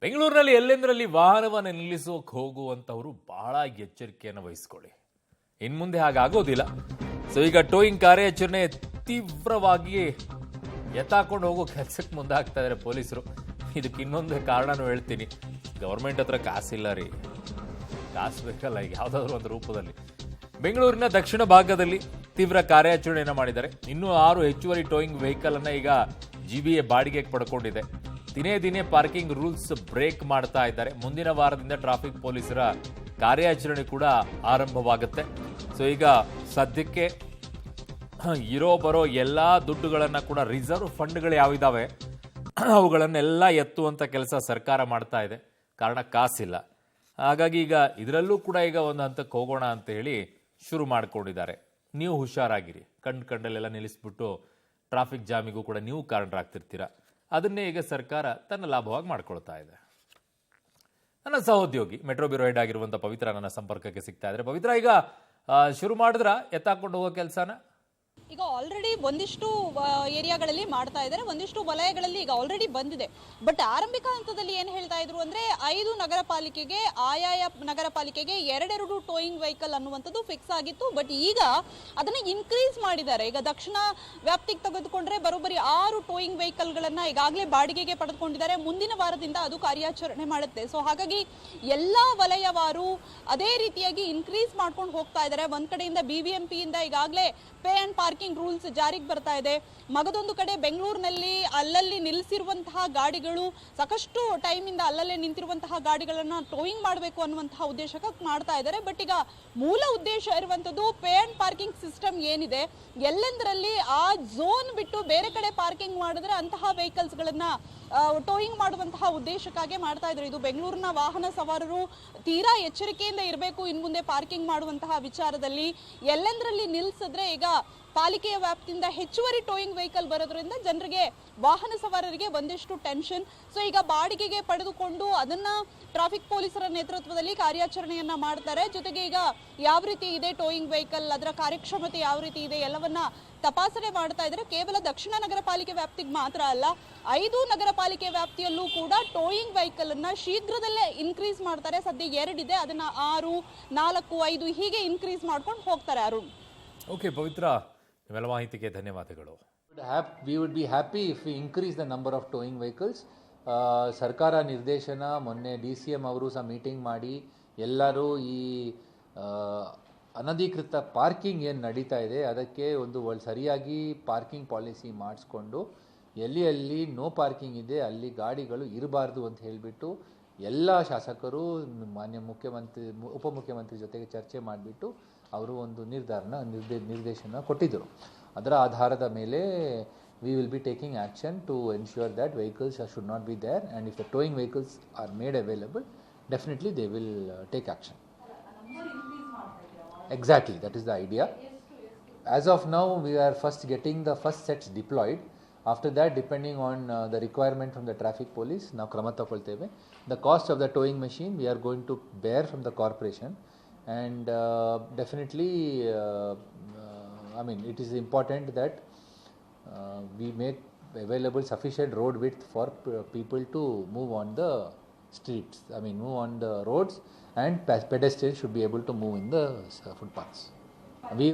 ಬೆಂಗಳೂರಿನಲ್ಲಿ ಎಲ್ಲೆಂದರಲ್ಲಿ ವಾಹನವನ್ನು ನಿಲ್ಲಿಸೋಕೆ ಹೋಗುವಂತವರು ಬಹಳ ಎಚ್ಚರಿಕೆಯನ್ನು ವಹಿಸಿಕೊಳ್ಳಿ. ಇನ್ಮುಂದೆ ಹಾಗಾಗೋದಿಲ್ಲ. ಸೊ ಈಗ ಟೋಯಿಂಗ್ ಕಾರ್ಯಾಚರಣೆ ತೀವ್ರವಾಗಿ ಎತ್ತಾಕೊಂಡು ಹೋಗೋ ಕೆಲಸಕ್ಕೆ ಮುಂದಾಗ್ತಾ ಇದ್ದಾರೆ ಪೊಲೀಸರು. ಇದಕ್ಕೆ ಇನ್ನೊಂದು ಕಾರಣನೂ ಹೇಳ್ತೀನಿ. ಗವರ್ಮೆಂಟ್ ಹತ್ರ ಕಾಸಿಲ್ಲ ರೀ, ಕಾಸು ಬೇಕಲ್ಲ ಈಗ ಯಾವುದಾದ್ರೂ ಒಂದು ರೂಪದಲ್ಲಿ. ಬೆಂಗಳೂರಿನ ದಕ್ಷಿಣ ಭಾಗದಲ್ಲಿ ತೀವ್ರ ಕಾರ್ಯಾಚರಣೆಯನ್ನು ಮಾಡಿದ್ದಾರೆ. ಇನ್ನೂ 6 ಹೆಚ್ಚುವರಿ ಟೋಯಿಂಗ್ ವೆಹಿಕಲ್ ಅನ್ನ ಈಗ GBA ಬಾಡಿಗೆಗೆ ಪಡ್ಕೊಂಡಿದೆ. ದಿನೇ ದಿನೇ ಪಾರ್ಕಿಂಗ್ ರೂಲ್ಸ್ ಬ್ರೇಕ್ ಮಾಡ್ತಾ ಇದ್ದಾರೆ. ಮುಂದಿನ ವಾರದಿಂದ ಟ್ರಾಫಿಕ್ ಪೊಲೀಸರ ಕಾರ್ಯಾಚರಣೆ ಕೂಡ ಆರಂಭವಾಗುತ್ತೆ. ಸೊ ಈಗ ಸದ್ಯಕ್ಕೆ ಇರೋ ಬರೋ ಎಲ್ಲ ದುಡ್ಡುಗಳನ್ನು ಕೂಡ ರಿಸರ್ವ್ ಫಂಡ್ಗಳು ಯಾವಿದಾವೆ ಅವುಗಳನ್ನೆಲ್ಲ ಎತ್ತುವಂಥ ಕೆಲಸ ಸರ್ಕಾರ ಮಾಡ್ತಾ ಇದೆ. ಕಾರಣ ಕಾಸಿಲ್ಲ. ಹಾಗಾಗಿ ಈಗ ಇದರಲ್ಲೂ ಕೂಡ ಈಗ ಒಂದು ಹಂತಕ್ಕೆ ಹೋಗೋಣ ಅಂತ ಹೇಳಿ ಶುರು ಮಾಡ್ಕೊಂಡಿದ್ದಾರೆ. ನೀವು ಹುಷಾರಾಗಿರಿ. ಕಂಡಲ್ಲೆಲ್ಲ ನಿಲ್ಲಿಸ್ಬಿಟ್ಟು ಟ್ರಾಫಿಕ್ ಜಾಮಿಗೂ ಕೂಡ ನೀವು ಕಾರಣರಾಗ್ತಿರ್ತೀರ. ಅದನ್ನೇ ಈಗ ಸರ್ಕಾರ ತನ್ನ ಲಾಭವಾಗಿ ಮಾಡ್ಕೊಳ್ತಾ ಇದೆ. ನನ್ನ ಸಹೋದ್ಯೋಗಿ ಮೆಟ್ರೋ ಬ್ಯೂರೋ ಹೆಡ್ ಆಗಿರುವಂಥ ಪವಿತ್ರ ನನ್ನ ಸಂಪರ್ಕಕ್ಕೆ ಸಿಗ್ತಾ ಇದ್ದಾರೆ. ಪವಿತ್ರ, ಈಗ ಶುರು ಮಾಡಿದ್ರ ಎತ್ತಾಕೊಂಡು ಹೋಗೋ ಕೆಲಸನ? ಈಗ ಆಲ್ರೆಡಿ ಒಂದಿಷ್ಟು ಏರಿಯಾಗಳಲ್ಲಿ ಮಾಡ್ತಾ ಇದ್ದಾರೆ, ಒಂದಿಷ್ಟು ವಲಯಗಳಲ್ಲಿ ಈಗ ಆಲ್ರೆಡಿ ಬಂದಿದೆ. ಬಟ್ ಆರಂಭಿಕ ಹಂತದಲ್ಲಿ ಏನು ಹೇಳ್ತಾ ಇದ್ರು ಅಂದ್ರೆ 5 ನಗರ ಪಾಲಿಕೆಗೆ, ಆಯಾಯ ನಗರ ಪಾಲಿಕೆಗೆ 2 ಟೋಯಿಂಗ್ ವೆಹಿಕಲ್ ಅನ್ನುವಂಥದ್ದು ಫಿಕ್ಸ್ ಆಗಿತ್ತು. ಬಟ್ ಈಗ ಅದನ್ನ ಇನ್ಕ್ರೀಸ್ ಮಾಡಿದ್ದಾರೆ. ಈಗ ದಕ್ಷಿಣ ವ್ಯಾಪ್ತಿಗೆ ತೆಗೆದುಕೊಂಡ್ರೆ ಬರೋಬ್ಬರಿ 6 ಟೋಯಿಂಗ್ ವೆಹಿಕಲ್ಗಳನ್ನ ಈಗಾಗಲೇ ಬಾಡಿಗೆಗೆ ಪಡೆದುಕೊಂಡಿದ್ದಾರೆ. ಮುಂದಿನ ವಾರದಿಂದ ಅದು ಕಾರ್ಯಾಚರಣೆ ಮಾಡುತ್ತೆ. ಸೊ ಹಾಗಾಗಿ ಎಲ್ಲಾ ವಲಯವಾರು ಅದೇ ರೀತಿಯಾಗಿ ಇನ್ಕ್ರೀಸ್ ಮಾಡ್ಕೊಂಡು ಹೋಗ್ತಾ ಇದ್ದಾರೆ. ಒಂದ್ ಕಡೆಯಿಂದ BBMP ಇಂದ ಈಗಾಗಲೇ ಪೇ ಅಂಡ್ ಪಾರ್ಕಿಂಗ್ ರೂಲ್ಸ್ ಜಾರಿಗೆ ಬರ್ತಾ ಇದೆ. ಮಗದೊಂದು ಕಡೆ ಬೆಂಗಳೂರಿನಲ್ಲಿ ಅಲ್ಲಲ್ಲಿ ನಿಲ್ಲಿಸಿರುವಂತಹ ಗಾಡಿಗಳು, ಸಾಕಷ್ಟು ಟೈಮಿಂದ ಅಲ್ಲಲ್ಲೇ ನಿಂತಿರುವಂತಹ ಗಾಡಿಗಳನ್ನ ಟೋಯಿಂಗ್ ಮಾಡಬೇಕು ಅನ್ನುವಂತಹ ಉದ್ದೇಶಕ್ಕೆ ಮಾಡ್ತಾ ಇದ್ದಾರೆ. ಬಟ್ ಈಗ ಮೂಲ ಉದ್ದೇಶ ಇರುವಂತದ್ದು ಪೇ ಅಂಡ್ ಪಾರ್ಕಿಂಗ್ ಸಿಸ್ಟಮ್ ಏನಿದೆ, ಎಲ್ಲೆಂದರಲ್ಲಿ ಆ ಝೋನ್ ಬಿಟ್ಟು ಬೇರೆ ಕಡೆ ಪಾರ್ಕಿಂಗ್ ಮಾಡಿದ್ರೆ ಅಂತಹ ವೆಹಿಕಲ್ಸ್ ಗಳನ್ನ ಟೋಯಿಂಗ್ ಮಾಡುವಂತಹ ಉದ್ದೇಶಕ್ಕಾಗಿ ಮಾಡ್ತಾ ಇದ್ರು. ಇದು ಬೆಂಗಳೂರಿನ ವಾಹನ ಸವಾರರು ತೀರಾ ಎಚ್ಚರಿಕೆಯಿಂದ ಇರಬೇಕು. ಇನ್ ಮುಂದೆ ಪಾರ್ಕಿಂಗ್ ಮಾಡುವಂತಹ ವಿಚಾರದಲ್ಲಿ ಎಲ್ಲೆಂದರಲ್ಲಿ ನಿಲ್ಸಿದ್ರೆ ಈಗ ಪಾಲಿಕೆಯ ವ್ಯಾಪ್ತಿಯಿಂದ ಹೆಚ್ಚುವರಿ ಟೋಯಿಂಗ್ ವೆಹಿಕಲ್ ಬರೋದ್ರಿಂದ ಜನರಿಗೆ, ವಾಹನ ಸವಾರರಿಗೆ ಒಂದಿಷ್ಟು ಟೆನ್ಷನ್. ಸೊ ಈಗ ಬಾಡಿಗೆಗೆ ಪಡೆದುಕೊಂಡು ಅದನ್ನ ಟ್ರಾಫಿಕ್ ಪೊಲೀಸರ ನೇತೃತ್ವದಲ್ಲಿ ಕಾರ್ಯಾಚರಣೆಯನ್ನ ಮಾಡ್ತಾರೆ. ಜೊತೆಗೆ ಈಗ ಯಾವ ರೀತಿ ಇದೆ ಟೋಯಿಂಗ್ ವೆಹಿಕಲ್, ಅದರ ಕಾರ್ಯಕ್ಷಮತೆ ಯಾವ ರೀತಿ ಇದೆ ಎಲ್ಲವನ್ನ ತಪಾಸಣೆ ಮಾಡ್ತಾ ಇದ್ದಾರೆ. ಕೇವಲ ದಕ್ಷಿಣ ನಗರ ಪಾಲಿಕೆ ವ್ಯಾಪ್ತಿಗೆ ಮಾತ್ರ ಅಲ್ಲ, 5 ನಗರ ಪಾಲಿಕೆ ವ್ಯಾಪ್ತಿಯಲ್ಲೂ ಕೂಡ ಟೋಯಿಂಗ್ ವೆಹಿಕಲ್ ಅನ್ನ ಶೀಘ್ರದಲ್ಲೇ ಇನ್ಕ್ರೀಸ್ ಮಾಡ್ತಾರೆ. ಸದ್ಯ 2 ಇದೆ, ಅದನ್ನ 6, 4, 5 ಹೀಗೆ ಇನ್ಕ್ರೀಸ್ ಮಾಡ್ಕೊಂಡು ಹೋಗ್ತಾರೆ. ಅರುಣ್. ಓಕೆ ಪವಿತ್ರ, ನಿಮ್ಮೆಲ್ಲ ಮಾಹಿತಿಗೆ ಧನ್ಯವಾದಗಳು. We would be happy if we increase the number of towing vehicles. ಸರ್ಕಾರ ನಿರ್ದೇಶನ, ಮೊನ್ನೆ DCM ಅವರು ಸಹ ಮೀಟಿಂಗ್ ಮಾಡಿ ಎಲ್ಲರೂ ಈ ಅನಧಿಕೃತ ಪಾರ್ಕಿಂಗ್ ಏನು ನಡೀತಾ ಇದೆ ಅದಕ್ಕೆ ಒಂದು ಸರಿಯಾಗಿ ಪಾರ್ಕಿಂಗ್ ಪಾಲಿಸಿ ಮಾಡಿಸ್ಕೊಂಡು ಎಲ್ಲಿ ನೋ ಪಾರ್ಕಿಂಗ್ ಇದೆ ಅಲ್ಲಿ ಗಾಡಿಗಳು ಇರಬಾರ್ದು ಅಂತ ಹೇಳಿಬಿಟ್ಟು ಎಲ್ಲ ಶಾಸಕರು ಮಾನ್ಯ ಮುಖ್ಯಮಂತ್ರಿ, ಉಪಮುಖ್ಯಮಂತ್ರಿ ಜೊತೆಗೆ ಚರ್ಚೆ ಮಾಡಿಬಿಟ್ಟು ಅವರು ಒಂದು ನಿರ್ದೇಶನ ಕೊಟ್ಟಿದ್ದರು. ಅದರ ಆಧಾರದ ಮೇಲೆ we will be taking action to ensure that vehicles should not be there, and if the towing vehicles are made available, definitely they will take action. Exactly, that is the idea. As of now, we are first getting the first sets deployed. After that, depending on the requirement from the traffic police, now krama takolteve. The cost of the towing machine we are going to bear from the corporation, and definitely I mean it is important that we make available sufficient road width for people to move on the streets, I mean move on the roads, and pedestrians should be able to move in the footpaths. We